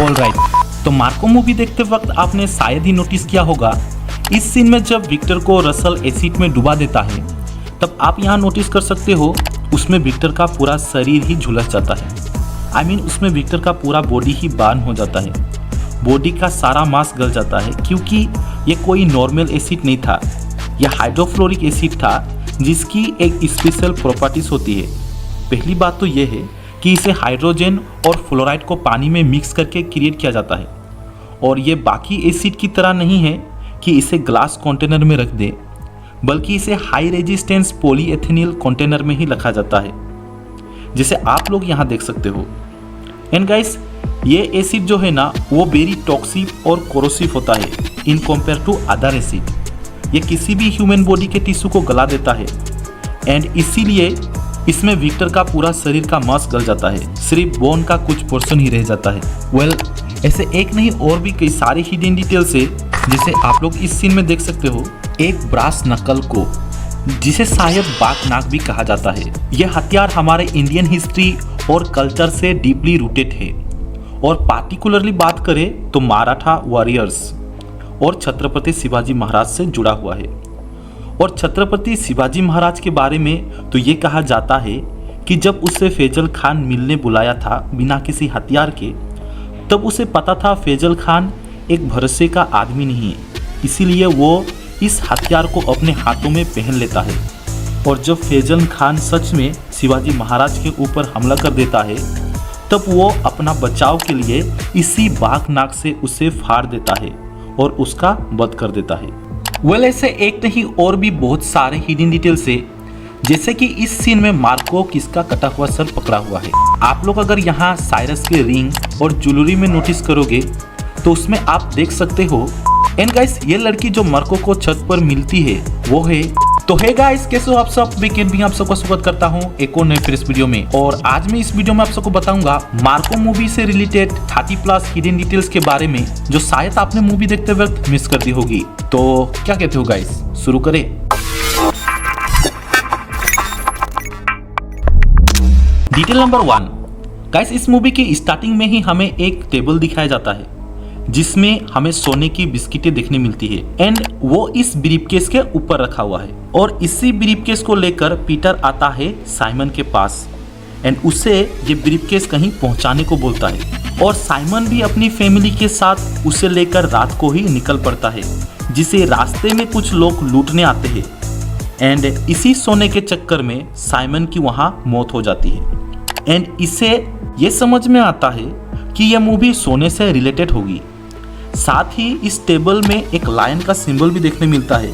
Alright, तो Marco movie देखते वक्त आपने शायद ही नोटिस किया होगा इस सीन में जब विक्टर को रसल एसिड में डुबा देता है, तब आप यहाँ नोटिस कर सकते हो उसमें विक्टर का पूरा शरीर ही झुलस जाता है। उसमें विक्टर का पूरा बॉडी ही बर्न हो जाता है, बॉडी का सारा मांस गल जाता है, क्योंकि ये कोई नॉर्मल एसिड नहीं था, यह हाइड्रोफ्लोरिक एसिड था जिसकी एक स्पेशल प्रॉपर्टीज होती है। पहली बात तो यह है कि इसे हाइड्रोजन और फ्लोराइड को पानी में मिक्स करके क्रिएट किया जाता है, और ये बाकी एसिड की तरह नहीं है कि इसे ग्लास कंटेनर में रख दे, बल्कि इसे हाई रेजिस्टेंस पॉलीएथेनिल कंटेनर में ही रखा जाता है, जिसे आप लोग यहाँ देख सकते हो। एंड गाइस, ये एसिड जो है ना वो वेरी टॉक्सिक और कोरोसिव होता है in compare to other acid. ये किसी भी ह्यूमन बॉडी के टिश्यू को गला देता है, एंड इसीलिए इसमें विक्टर का पूरा शरीर का मांस गल जाता है, सिर्फ बोन का कुछ पोर्शन ही रह जाता है। ऐसे एक नहीं और भी कई सारे हिडन डिटेल्स है, जिसे आप लोग इस सीन में देख सकते हो। एक ब्रास नकल को, जिसे शायद बाघ नाग भी कहा जाता है, यह हथियार हमारे इंडियन हिस्ट्री और कल्चर से डीपली रूटेड है, और पार्टिकुलरली बात करें तो मराठा वॉरियर्स और छत्रपति शिवाजी महाराज से जुड़ा हुआ है। और छत्रपति शिवाजी महाराज के बारे में तो ये कहा जाता है कि जब उसे फैजल खान मिलने बुलाया था बिना किसी हथियार के, तब उसे पता था फैजल खान एक भरोसे का आदमी नहीं है, इसीलिए वो इस हथियार को अपने हाथों में पहन लेता है। और जब फैजल खान सच में शिवाजी महाराज के ऊपर हमला कर देता है, तब वो अपना बचाव के लिए इसी बाघ नाग से उसे फाड़ देता है और उसका वध कर देता है। ऐसे एक नहीं और भी बहुत सारे हिडन डिटेल्स है, जैसे कि इस सीन में मार्को किसका कटा हुआ सर पकड़ा हुआ है। आप लोग अगर यहाँ साइरस के रिंग और ज्वेलरी में नोटिस करोगे तो उसमें आप देख सकते हो। एंड गाइस, ये लड़की जो मार्को को छत पर मिलती है वो है। तो हे गाइस, कैसे हो आप सब? वीकेंड भी आप सबका स्वागत करता हूँ एक और नए फ्रेश वीडियो में। और आज मैं इस वीडियो में आप सबको बताऊंगा मार्को मूवी से रिलेटेड 30+ हिडन डिटेल्स के बारे में, जो शायद आपने मूवी देखते वक्त मिस कर दी होगी। तो क्या कहते हो गाइस, शुरू करें? डिटेल नंबर 1 गाइस, इस मूवी की स्टार्टिंग में ही हमें एक टेबल दिखाया जाता है जिसमें हमें सोने की बिस्किटें देखने मिलती है, एंड वो इस ब्रीफकेस के ऊपर रखा हुआ है। और इसी ब्रीफकेस को लेकर पीटर आता है साइमन के पास, एंड उसे ये ब्रीफकेस कहीं पहुंचाने को बोलता है। और साइमन भी अपनी फैमिली के साथ उसे लेकर रात को ही निकल पड़ता है, जिसे रास्ते में कुछ लोग लूटने आते हैं, एंड इसी सोने के चक्कर में साइमन की वहां मौत हो जाती है। एंड इसे ये समझ में आता है कि यह मूवी सोने से रिलेटेड होगी। साथ ही इस टेबल में एक लायन का सिंबल भी देखने मिलता है,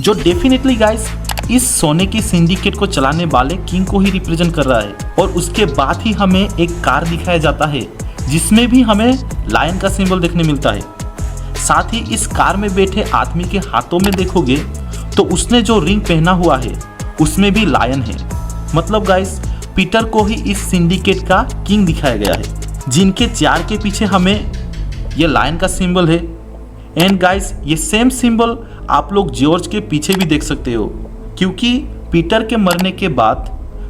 जो डेफिनेटली गाइस इस सोने की सिंडिकेट को चलाने वाले किंग को ही रिप्रेजेंट कर रहा है। और उसके बाद ही हमें एक कार दिखाया जाता है जिसमें भी हमें लायन का सिंबल देखने मिलता है। साथ ही इस कार में बैठे आदमी के हाथों में देखोगे तो उसने जो रिंग पहना हुआ है उसमें भी लायन है। मतलब गाइस, पीटर को ही इस सिंडिकेट का किंग दिखाया गया है, जिनके चेयर के पीछे हमें ये लायन का सिंबल है। एंड गाइस, ये सेम सिंबल आप लोग जॉर्ज के पीछे भी देख सकते हो, क्योंकि पीटर के मरने के बाद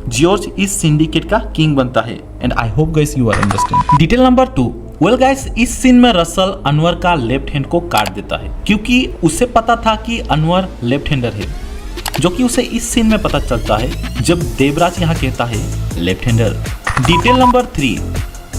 जॉर्ज इस सिंडिकेट का किंग बनता है। And I hope guys you are understand. Detail number 2 guys, इस सीन में रसल अनवर का लेफ्ट हैंड को काट देता है, क्योंकि उसे पता था कि अनवर लेफ्ट हैंडर है, जो कि उसे इस सीन में पता चलता है जब देवराज यहाँ कहता है left hander. Detail number 3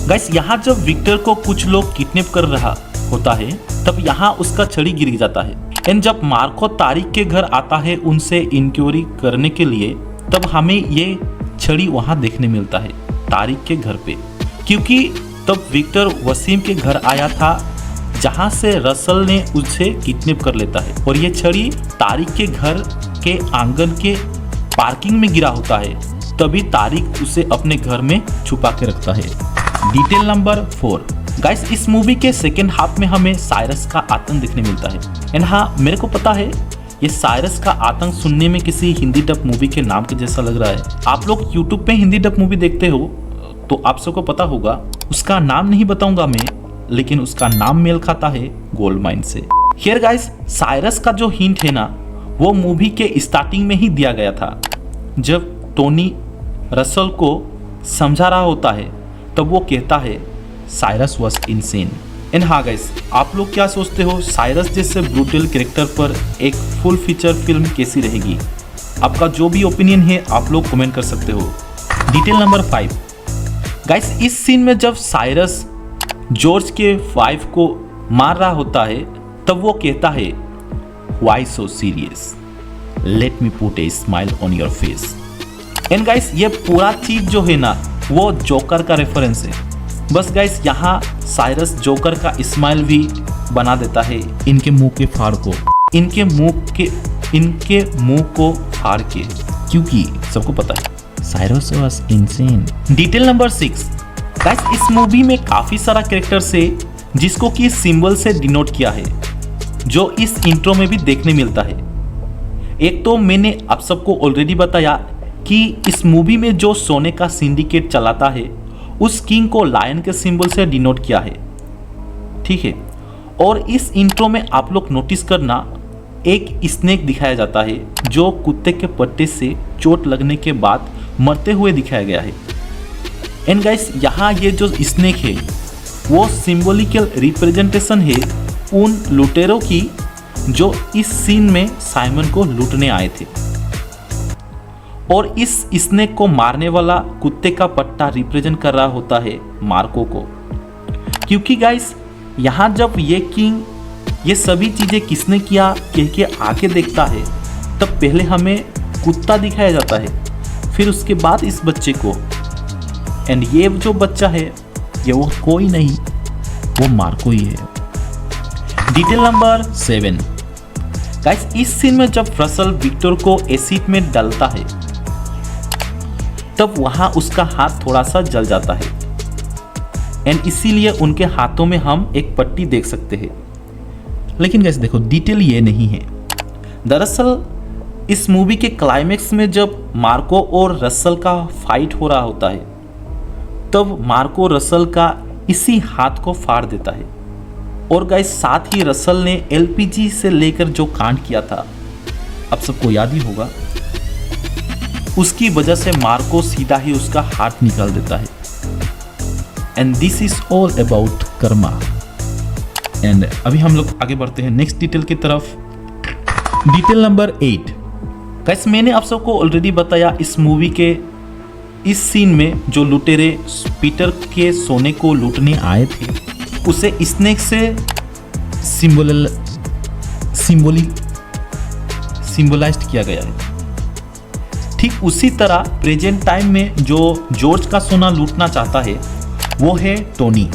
guys, यहाँ जब विक्टर को कुछ लोग किडनैप कर रहा होता है, तब यहाँ उसका छड़ी गिर जाता है। एंड जब मार्को तारिक के घर आता है उनसे इंक्वायरी करने के लिए, तब हमें ये छड़ी वहाँ देखने मिलता है तारिक के घर पे, क्योंकि तब विक्टर वसीम के घर आया था जहाँ से रसल ने उसे किडनैप कर लेता है। और ये छड़ी तारिक के घर के आंगन के पार्किंग में गिरा होता है, तभी तारिक उसे अपने घर में छुपा के रखता है। डिटेल नंबर 4 गाइस, इस मूवी के सेकेंड हाफ में हमें साइरस का आतंक देखने मिलता है। एंड हाँ, मेरे को पता है ये साइरस का आतंक सुनने में किसी हिंदी डब मूवी के नाम के जैसा लग रहा है। आप लोग यूट्यूब पे हिंदी डब मूवी देखते हो तो आप सबको पता होगा। उसका नाम नहीं बताऊंगा मैं, लेकिन उसका नाम मेल खाता है गोल्ड माइन से। हियर गाइस, साइरस का जो हिंट है ना, वो मूवी के स्टार्टिंग में ही दिया गया था। जब टोनी रसल को समझा रहा होता है, तब वो कहता है साइरस वॉज इनसेन। एंड हाँ गाइस, आप लोग क्या सोचते हो साइरस जैसे ब्रूटल कैरेक्टर पर एक फुल फीचर फिल्म कैसी रहेगी? आपका जो भी ओपिनियन है आप लोग कमेंट कर सकते हो। डिटेल नंबर 5 गाइस, इस सीन में जब साइरस जॉर्ज के वाइफ को मार रहा होता है तब वो कहता है why so serious, let me put a smile on your face. And guys ये पूरा चीज जो है ना वो जोकर का रेफरेंस है। बस गाइस यहाँ साइरस जोकर का स्माइल भी बना देता है इनके मुंह के फाड़ को, इनके मुंह को फाड़ के, क्योंकि सबको पता है Cyrus was insane. Detail number 6 guys, इस मूवी में काफी सारा कैरेक्टर्स है जिसको कि सिंबल से डिनोट किया है, जो इस इंट्रो में भी देखने मिलता है। एक तो मैंने आप सबको ऑलरेडी बताया कि इस मूवी में जो सोने का सिंडिकेट चलाता है उस किंग को लायन के सिंबल से डिनोट किया है, ठीक है। और इस इंट्रो में आप लोग नोटिस करना, एक स्नेक दिखाया जाता है जो कुत्ते के पट्टे से चोट लगने के बाद मरते हुए दिखाया गया है। एंड गाइस यहाँ ये जो स्नेक है वो सिंबॉलिकल रिप्रेजेंटेशन है उन लुटेरों की जो इस सीन में साइमन को लूटने आए थे। और इस स्नेक को मारने वाला कुत्ते का पट्टा रिप्रेजेंट कर रहा होता है मार्को को, क्योंकि गाइस यहाँ जब ये किंग ये सभी चीज़ें किसने किया कह के आके देखता है तब पहले हमें कुत्ता दिखाया जाता है, फिर उसके बाद इस बच्चे को। एंड ये जो बच्चा है ये वो कोई नहीं, वो मार्को ही है। डिटेल नंबर 7 गाइस, इस सीन में जब रसल विक्टर को एसिड में डालता है तब वहां उसका हाथ थोड़ा सा जल जाता है एंड इसीलिए उनके हाथों में हम एक पट्टी देख सकते हैं। लेकिन गाइस देखो, डिटेल ये नहीं है। दरअसल इस मूवी के क्लाइमेक्स में जब मार्को और रसल का फाइट हो रहा होता है तब मार्को रसल का इसी हाथ को फाड़ देता है। और गाइस साथ ही रसल ने एलपीजी से लेकर जो कांड किया था, अब सबको याद ही होगा, उसकी वजह से मार्को सीधा ही उसका हाथ निकाल देता है। And this is all about Karma. And अभी हम लोग आगे बढ़ते हैं नेक्स्ट डिटेल की तरफ। डिटेल नंबर 8 गाइस, मैंने आप सबको ऑलरेडी बताया इस मूवी के इस सीन में जो लुटेरे पीटर के सोने को लूटने आए थे उसे स्नेक से सिंबलाइज्ड किया गया है। ठीक उसी तरह प्रेजेंट टाइम में जो जॉर्ज का सोना लूटना चाहता है वो है Tony.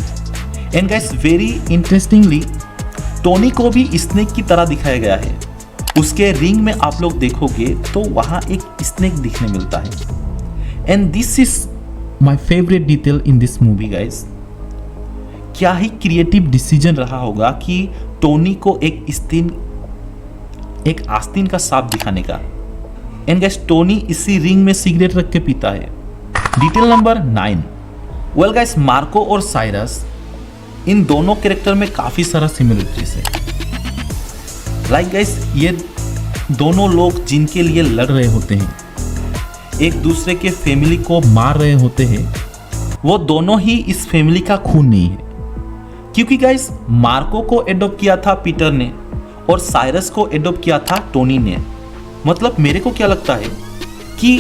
And guys very interestingly Tony को भी स्नेक की तरह दिखाया गया है। उसके रिंग में आप लोग देखोगे तो वहाँ एक स्नेक दिखने मिलता है। And this is my favourite detail in this movie guys. क्या ही क्रिएटिव डिसीजन रहा होगा कि टोनी को एक आस्तीन का सांप दिखाने का। एंड गाइस टोनी इसी रिंग में सिगरेट रख के पीता है। Detail number 9 well guys, Marco और साइरस इन दोनों कैरेक्टर में काफ़ी सारा सिमिलरिटीज है। लाइक गाइस ये दोनों लोग जिनके लिए लड़ रहे होते हैं, एक दूसरे के फैमिली को मार रहे होते हैं, वो दोनों ही इस फैमिली का खून नहीं है। क्योंकि गाइस मार्को को एडॉप्ट किया था पीटर ने और साइरस को एडॉप्ट किया था टोनी ने। मतलब मेरे को क्या लगता है कि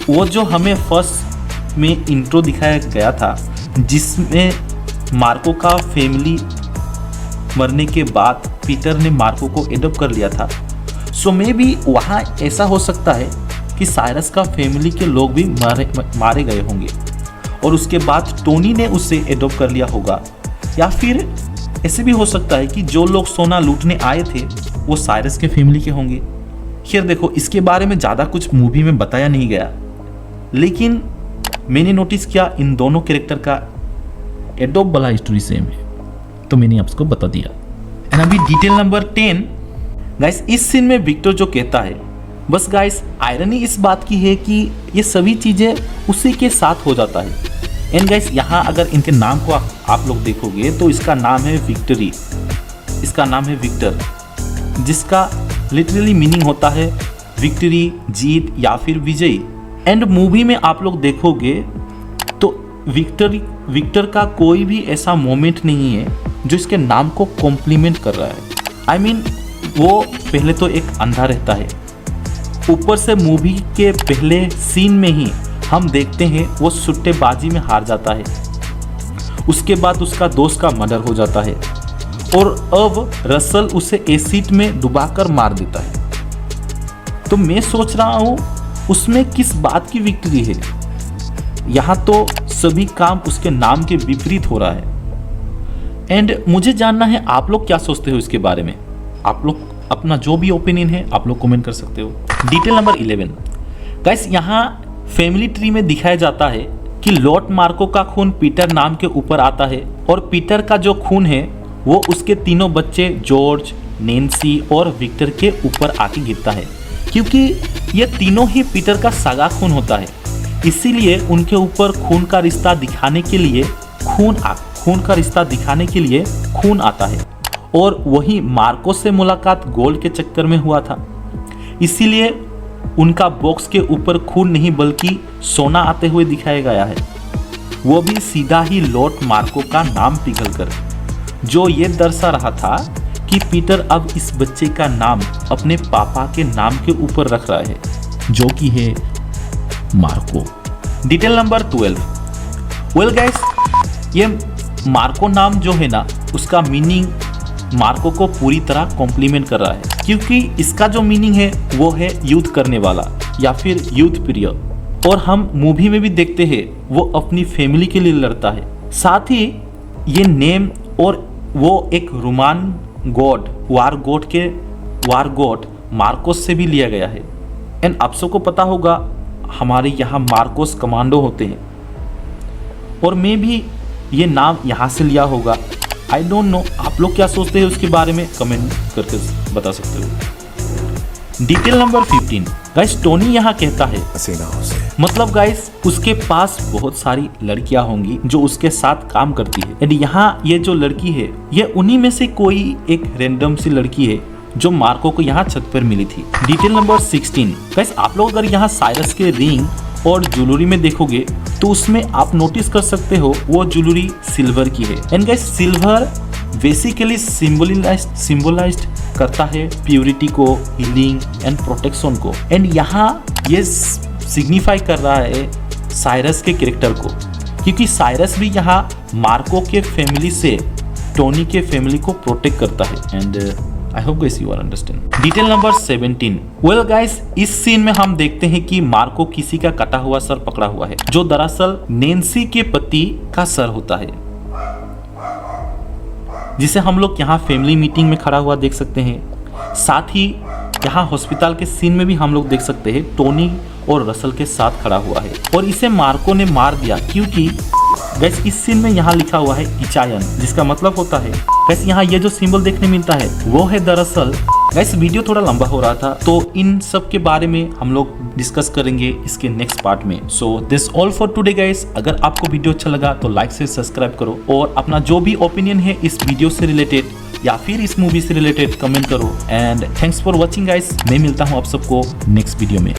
वो जो हमें फर्स्ट में इंट्रो दिखाया गया था जिसमें मार्को का फैमिली मरने के बाद पीटर ने मार्को को एडॉप्ट कर लिया था, सो मे बी वहाँ ऐसा हो सकता है कि साइरस का फैमिली के लोग भी मारे गए होंगे और उसके बाद टोनी ने उसे एडॉप्ट कर लिया होगा। या फिर ऐसे भी हो सकता है कि जो लोग सोना लूटने आए थे वो साइरस के फैमिली के होंगे। खैर देखो, इसके बारे में ज़्यादा कुछ मूवी में बताया नहीं गया, लेकिन मैंने नोटिस किया इन दोनों कैरेक्टर का एडॉप्ट वाला हिस्ट्री सेम है, तो मैंने आपको बता दिया। एंड अभी डिटेल नंबर 10 गाइस, इस सीन में विक्टर जो कहता है, बस गाइस आयरनी इस बात की है कि ये सभी चीज़ें उसी के साथ हो जाता है। एंड गाइस यहाँ अगर इनके नाम को आप लोग देखोगे तो इसका नाम है विक्टरी, इसका नाम है विक्टर, जिसका लिटरली मीनिंग होता है विक्ट्री, जीत या फिर विजयी। एंड मूवी में आप लोग देखोगे तो विक्टर का कोई भी ऐसा मोमेंट नहीं है जो इसके नाम को कॉम्प्लीमेंट कर रहा है। I mean, वो पहले तो एक अंधा रहता है, ऊपर से मूवी के पहले सीन में ही हम देखते हैं वो सुट्टेबाजी में हार जाता है, उसके बाद उसका दोस्त का मर्डर हो जाता है और अब रसल उसे एसिड में डुबाकर मार देता है। तो मैं सोच रहा हूँ उसमें किस बात की विक्ट्री है। यहाँ तो सभी काम उसके नाम के विपरीत हो रहा है। एंड मुझे जानना है आप लोग क्या सोचते हो इसके बारे में। आप लोग अपना जो भी ओपिनियन है आप लोग कमेंट कर सकते हो। डिटेल नंबर 11 गाइस, यहाँ फैमिली ट्री में दिखाया जाता है कि लॉर्ड मार्को का खून पीटर नाम के ऊपर आता है और पीटर का जो खून है वो उसके तीनों बच्चे जॉर्ज, नैन्सी और विक्टर के ऊपर आके गिरता है, क्योंकि ये तीनों ही पीटर का सगा खून होता है। इसीलिए उनके ऊपर खून का रिश्ता दिखाने के लिए खून आता है और वही मार्को से मुलाकात गोल्ड के चक्कर में हुआ था। इसीलिए उनका बॉक्स के ऊपर खून नहीं बल्कि सोना आते हुए दिखाया गया है, वो भी सीधा ही लॉर्ड मार्को का नाम पिघलकर, जो ये दर्शा रहा था कि पीटर अब इस बच्चे का नाम अपने पापा के नाम के ऊपर रख रहा है, जो कि है Marco. Detail number 12 well guys, ये मार्को नाम जो है ना, उसका मीनिंग मार्को को पूरी तरह कॉम्प्लीमेंट कर रहा है, क्योंकि इसका जो मीनिंग है वो है युद्ध करने वाला या फिर युद्ध प्रिय। और हम मूवी में भी देखते हैं वो अपनी फैमिली के लिए लड़ता है। साथ ही ये नेम और वो एक Roman God war god Marcos से भी लिया गया है। एंड आप सबको पता होगा हमारे यहाँ मार्कोस कमांडो होते हैं और मैं भी ये नाम यहाँ से लिया होगा। आई डोंट नो, आप लोग क्या सोचते हैं उसके बारे में कमेंट करके बता सकते हो। डिटेल नंबर 15 गाइस, टोनी यहाँ कहता है मतलब गाइस उसके पास बहुत सारी लड़कियां होंगी जो उसके साथ काम करती है। एंड यहाँ ये जो लड़की है ये उन्हीं में से कोई एक रैंडम सी लड़की है जो मार्को को यहाँ छत पर मिली थी। डिटेल नंबर 16 गाइस, आप लोग अगर यहाँ साइरस के रिंग और ज्वेलरी में देखोगे तो उसमें आप नोटिस कर सकते हो वो ज्वेलरी सिल्वर की है। And guys, silver basically symbolised करता है प्योरिटी को, हीलिंग एंड प्रोटेक्शन को। एंड यहाँ ये सिग्निफाई कर रहा है साइरस के कैरेक्टर को, क्योंकि साइरस भी यहाँ मार्को के फैमिली से टोनी के फैमिली को प्रोटेक्ट करता है। And I hope guys you are understand. Detail number 17 well guys, इस सीन में हम देखते हैं कि मार्को किसी का कटा हुआ सर पकड़ा हुआ है, जो दरअसल नैन्सी के पति का सर होता है, जिसे हम लोग यहाँ फैमिली मीटिंग में खड़ा हुआ देख सकते हैं। साथ ही यहाँ हॉस्पिटल के सीन में भी हम लोग देख सकते हैं टोनी और रसल के साथ खड़ा हुआ है और इसे मार्को ने मार दिया, क्योंकि गैस इस सीन में यहाँ लिखा हुआ है इचायन, जिसका मतलब होता है गैस यहाँ ये जो सिंबल देखने मिलता है वो है दरअसल। गैस वीडियो थोड़ा लंबा हो रहा था तो इन सब के बारे में हम लोग डिस्कस करेंगे इसके नेक्स्ट पार्ट में। So this all for today guys. अगर आपको वीडियो अच्छा लगा तो लाइक से सब्सक्राइब करो और अपना जो भी ओपिनियन है इस वीडियो से रिलेटेड या फिर इस मूवी से रिलेटेड कमेंट करो। And thanks for watching guys. मैं मिलता हूँ आप सबको नेक्स्ट वीडियो में।